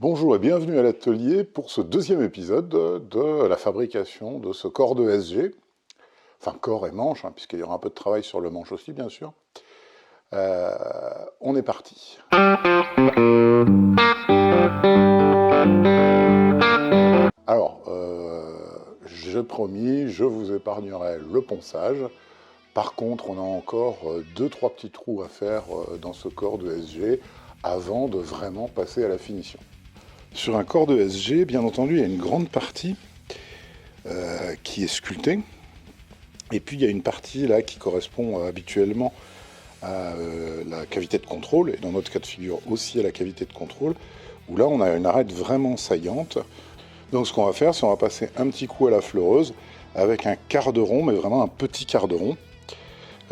Bonjour et bienvenue à l'atelier pour ce deuxième épisode de la fabrication de ce corps de SG, enfin corps et manche, puisqu'il y aura un peu de travail sur le manche aussi bien sûr. Euh, on est parti. Alors, je promis, je vous épargnerai le ponçage. Par contre, on a encore deux, trois petits trous à faire dans ce corps de SG avant de vraiment passer à la finition. Sur un corps de SG, bien entendu, il y a une grande partie qui est sculptée. Et puis il y a une partie là qui correspond habituellement à la cavité de contrôle, et dans notre cas de figure aussi à la cavité de contrôle, où là on a une arête vraiment saillante. Donc ce qu'on va faire, c'est on va passer un petit coup à la fleureuse avec un quart de rond, mais vraiment un petit quart de rond.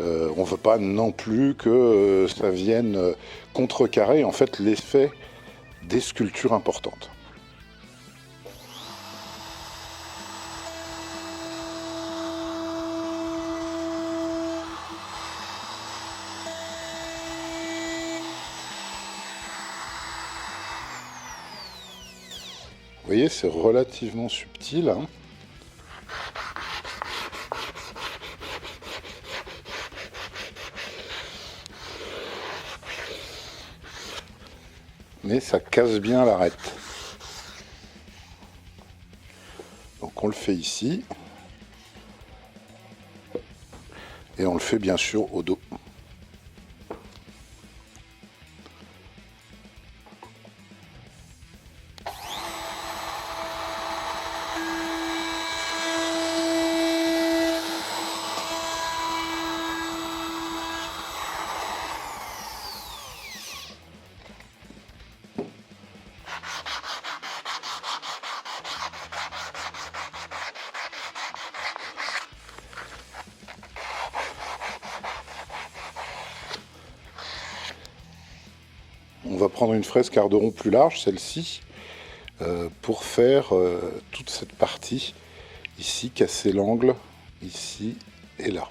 On ne veut pas non plus que ça vienne contrecarrer en fait l'effet des sculptures importantes. Vous voyez, c'est relativement subtil, hein. Mais ça casse bien l'arête. Donc on le fait ici, et on le fait bien sûr au dos. On va prendre une fraise quart de rond plus large, celle-ci, pour faire toute cette partie ici, casser l'angle ici et là.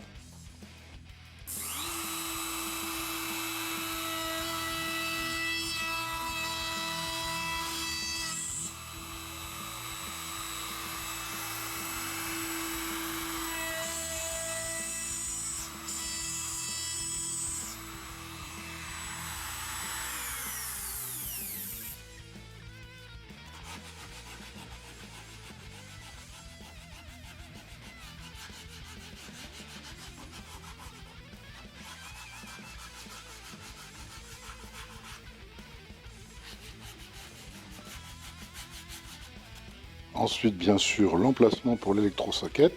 Ensuite, bien sûr, l'emplacement pour l'électrosocket.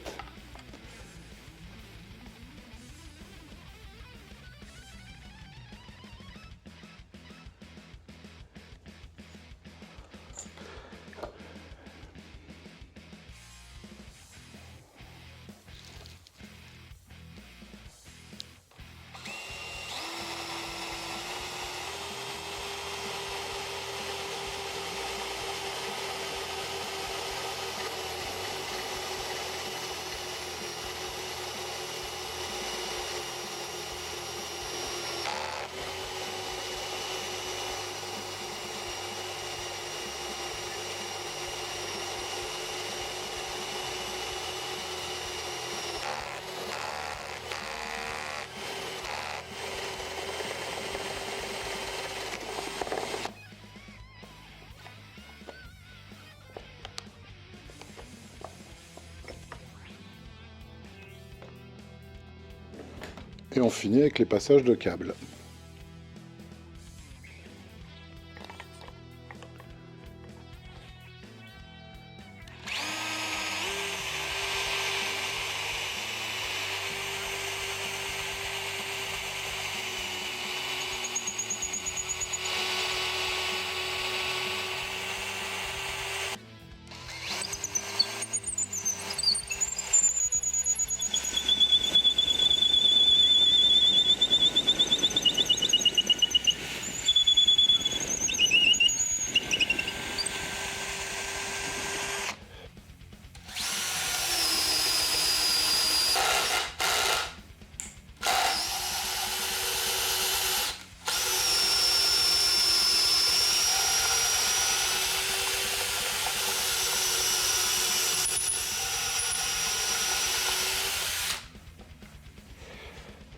Et on finit avec les passages de câbles.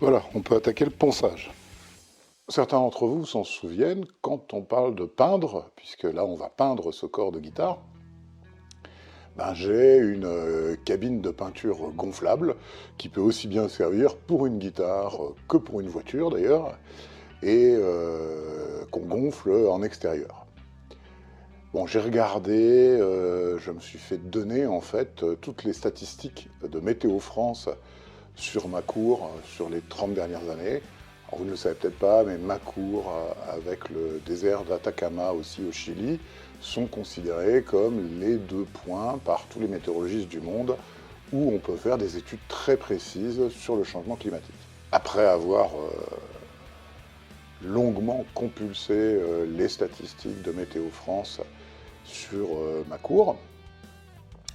Voilà, on peut attaquer le ponçage. Certains d'entre vous s'en souviennent, quand on parle de peindre, puisque là on va peindre ce corps de guitare, ben, j'ai une cabine de peinture gonflable qui peut aussi bien servir pour une guitare que pour une voiture d'ailleurs, et qu'on gonfle en extérieur. Bon, j'ai regardé, je me suis fait donner en fait toutes les statistiques de Météo France sur ma cour sur les 30 dernières années. Alors, vous ne le savez peut-être pas, mais ma cour, avec le désert d'Atacama aussi au Chili, sont considérés comme les 2 points par tous les météorologistes du monde où on peut faire des études très précises sur le changement climatique. Après avoir longuement compulsé les statistiques de Météo France sur ma cour,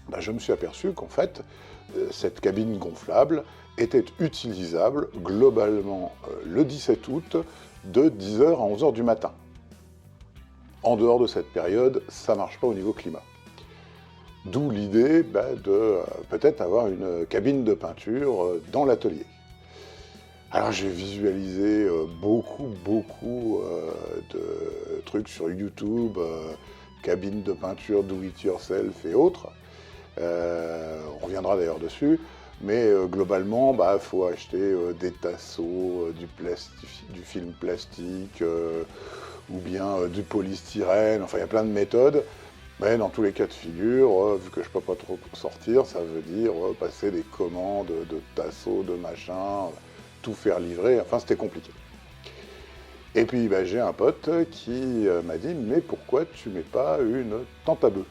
ben, je me suis aperçu qu'en fait, cette cabine gonflable était utilisable globalement le 17 août de 10h à 11h du matin. En dehors de cette période, ça ne marche pas au niveau climat. D'où l'idée de peut-être avoir une cabine de peinture dans l'atelier. Alors j'ai visualisé beaucoup de trucs sur YouTube, cabine de peinture do it yourself et autres. On reviendra d'ailleurs dessus, mais globalement, il faut acheter des tasseaux, du film plastique, ou bien du polystyrène, enfin il y a plein de méthodes, mais dans tous les cas de figure, vu que je ne peux pas trop sortir, ça veut dire passer des commandes de tasseaux, de machins, tout faire livrer, enfin c'était compliqué. Et puis j'ai un pote qui m'a dit « mais pourquoi tu mets pas une tente à bœuf ?»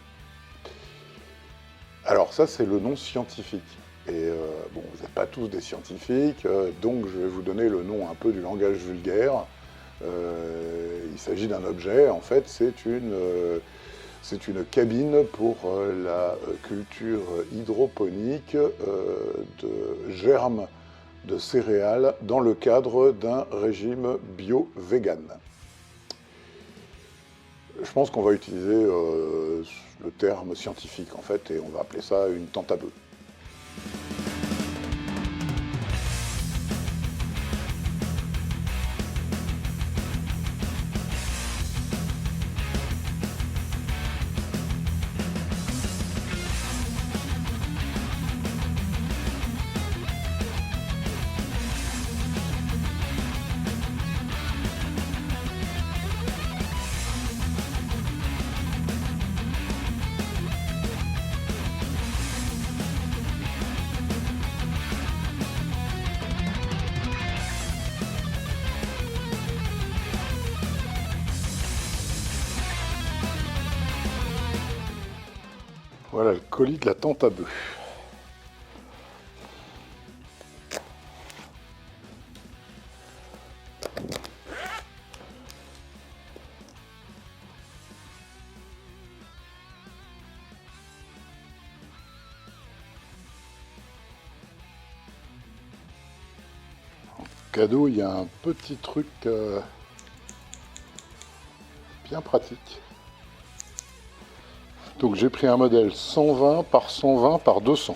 Alors ça c'est le nom scientifique. Et bon, vous n'êtes pas tous des scientifiques, donc je vais vous donner le nom un peu du langage vulgaire. Il s'agit d'un objet, en fait c'est une cabine pour la culture hydroponique de germes de céréales dans le cadre d'un régime bio-vegan. Je pense qu'on va utiliser le terme scientifique en fait et on va appeler ça une tente à bœuf. Voilà le colis de la tente à bœuf. Cadeau, il y a un petit truc bien pratique. Donc j'ai pris un modèle 120 par 120 par 200.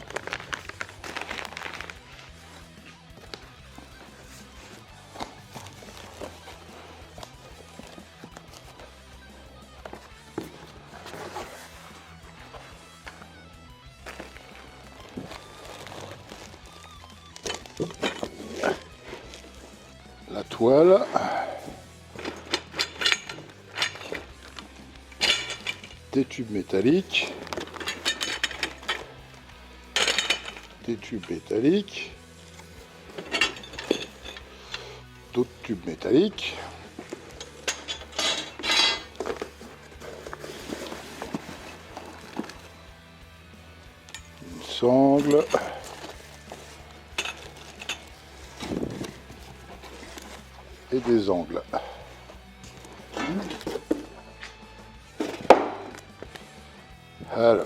La toile. Des tubes métalliques. Des tubes métalliques. D'autres tubes métalliques. Une sangle. Et des angles. Alors,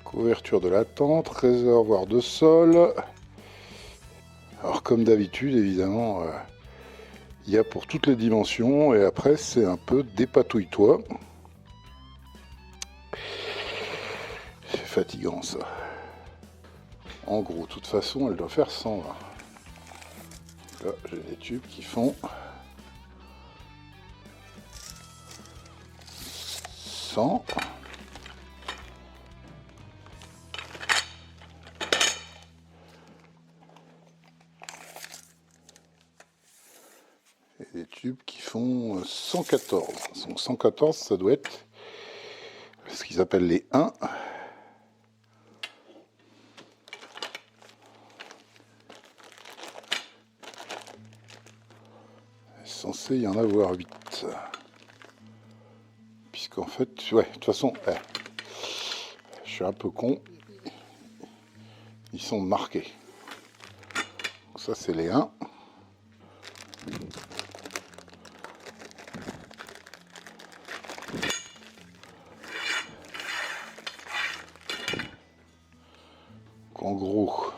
couverture de la tente, réservoir de sol. Alors comme d'habitude, évidemment, Il y a pour toutes les dimensions et après c'est un peu dépatouille-toi. C'est fatigant ça. En gros, de toute façon, elle doit faire 120. Là, j'ai des tubes qui font 100. Et des tubes qui font 114. Donc 114, ça doit être ce qu'ils appellent les 1. Censé y en avoir 8. Puisqu'en fait, ouais, de toute façon, je suis un peu con. Ils sont marqués. Donc ça, c'est les 1. Donc en gros,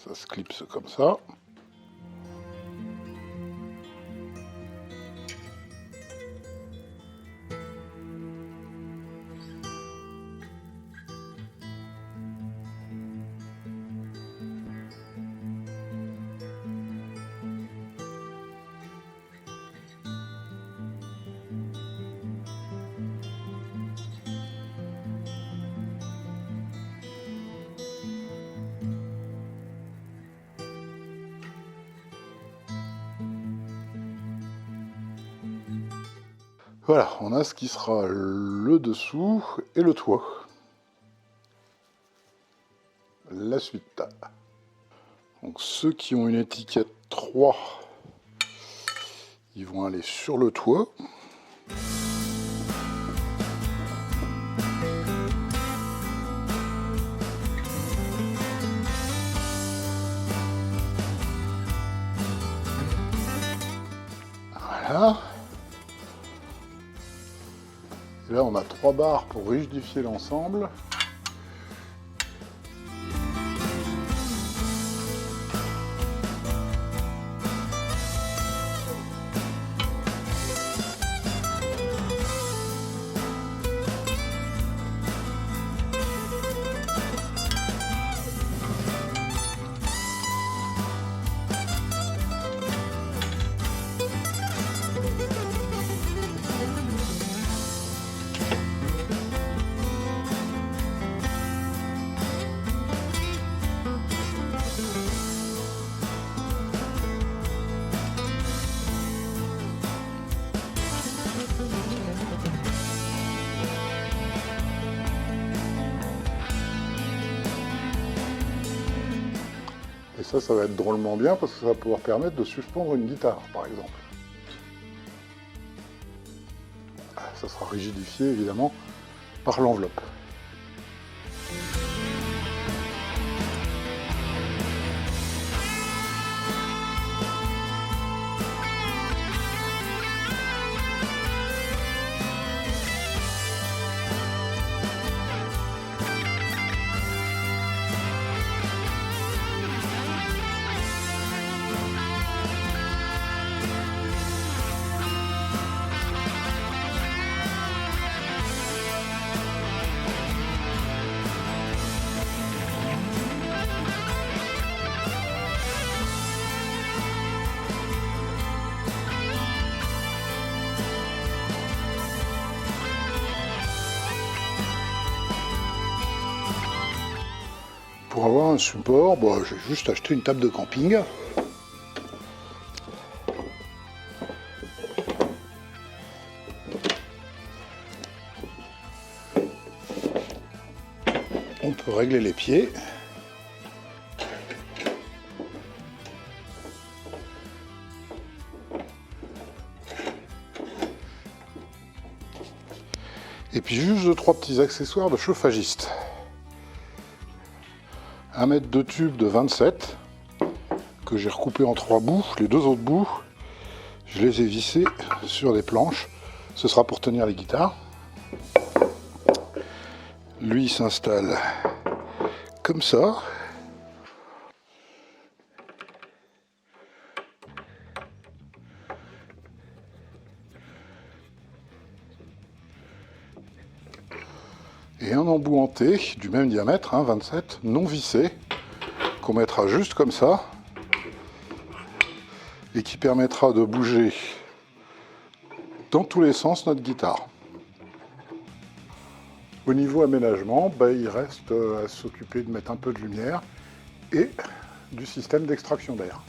ça se clipse comme ça. Voilà, on a ce qui sera le dessous et le toit. La suite. Donc ceux qui ont une étiquette 3, ils vont aller sur le toit. Voilà. Et là, on a 3 barres pour rigidifier l'ensemble. Et ça va être drôlement bien parce que ça va pouvoir permettre de suspendre une guitare, par exemple. Ça sera rigidifié, évidemment, par l'enveloppe. Pour avoir un support, bon, j'ai juste acheté une table de camping. On peut régler les pieds. Et puis juste 2-3 petits accessoires de chauffagiste. 1 mètre de tube de 27 que j'ai recoupé en 3 bouts. Les 2 autres bouts, Je les ai vissés sur des planches. Ce sera pour tenir les guitares. Lui s'installe comme ça. Et un embout en T du même diamètre, 27, non vissé, qu'on mettra juste comme ça, et qui permettra de bouger dans tous les sens notre guitare. Au niveau aménagement, il reste à s'occuper de mettre un peu de lumière et du système d'extraction d'air.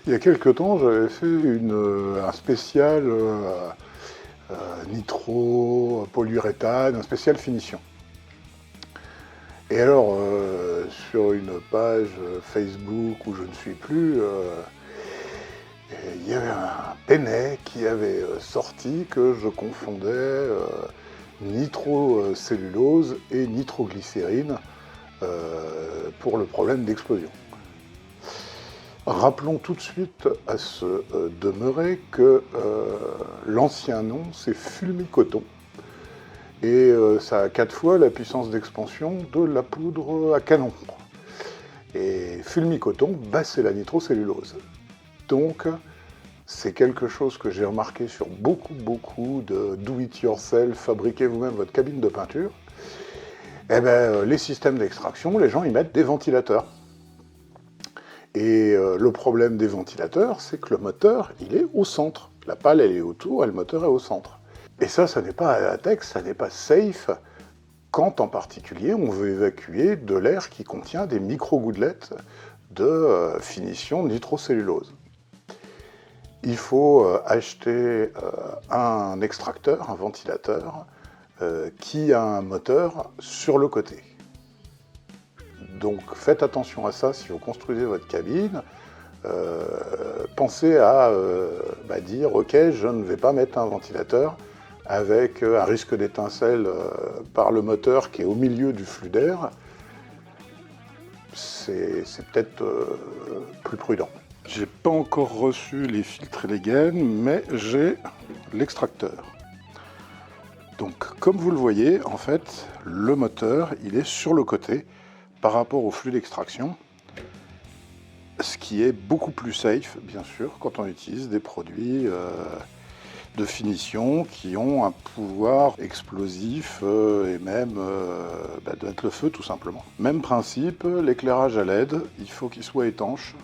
Il y a quelques temps, j'avais fait un spécial nitro, polyuréthane, un spécial finition. Et alors, sur une page Facebook où je ne suis plus, il y avait un Pennet qui avait sorti que je confondais nitrocellulose et nitroglycérine pour le problème d'explosion. Rappelons tout de suite à ce demeuré que l'ancien nom c'est fulmicoton et ça a 4 fois la puissance d'expansion de la poudre à canon. Et fulmicoton, c'est la nitrocellulose. Donc c'est quelque chose que j'ai remarqué sur beaucoup de do-it-yourself, fabriquez vous-même votre cabine de peinture. Les systèmes d'extraction, les gens y mettent des ventilateurs. Et le problème des ventilateurs, c'est que le moteur, il est au centre. La pale, elle est autour et le moteur est au centre. Et ça n'est pas latex, ça n'est pas safe, quand en particulier on veut évacuer de l'air qui contient des micro-gouttelettes de finition nitrocellulose. Il faut acheter un extracteur, un ventilateur, qui a un moteur sur le côté. Donc faites attention à ça si vous construisez votre cabine. Pensez à dire ok, je ne vais pas mettre un ventilateur avec un risque d'étincelle par le moteur qui est au milieu du flux d'air. C'est peut-être plus prudent. J'ai pas encore reçu les filtres et les gaines, mais j'ai l'extracteur. Donc comme vous le voyez, en fait, le moteur il est sur le côté par rapport au flux d'extraction, ce qui est beaucoup plus safe, bien sûr, quand on utilise des produits de finition qui ont un pouvoir explosif et même de mettre le feu, tout simplement. Même principe, l'éclairage à LED, il faut qu'il soit étanche,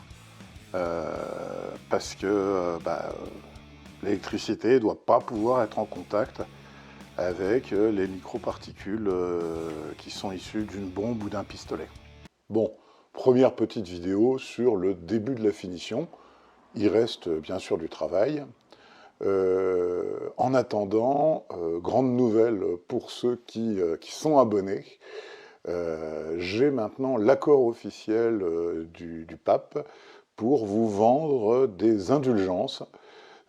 parce que l'électricité ne doit pas pouvoir être en contact avec les microparticules qui sont issues d'une bombe ou d'un pistolet. Bon, première petite vidéo sur le début de la finition. Il reste bien sûr du travail. En attendant, grande nouvelle pour ceux qui sont abonnés, j'ai maintenant l'accord officiel du pape pour vous vendre des indulgences,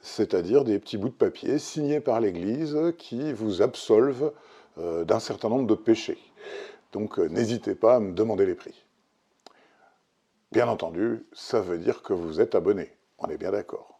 c'est-à-dire des petits bouts de papier signés par l'Église qui vous absolvent d'un certain nombre de péchés. Donc n'hésitez pas à me demander les prix. Bien entendu, ça veut dire que vous êtes abonné, on est bien d'accord.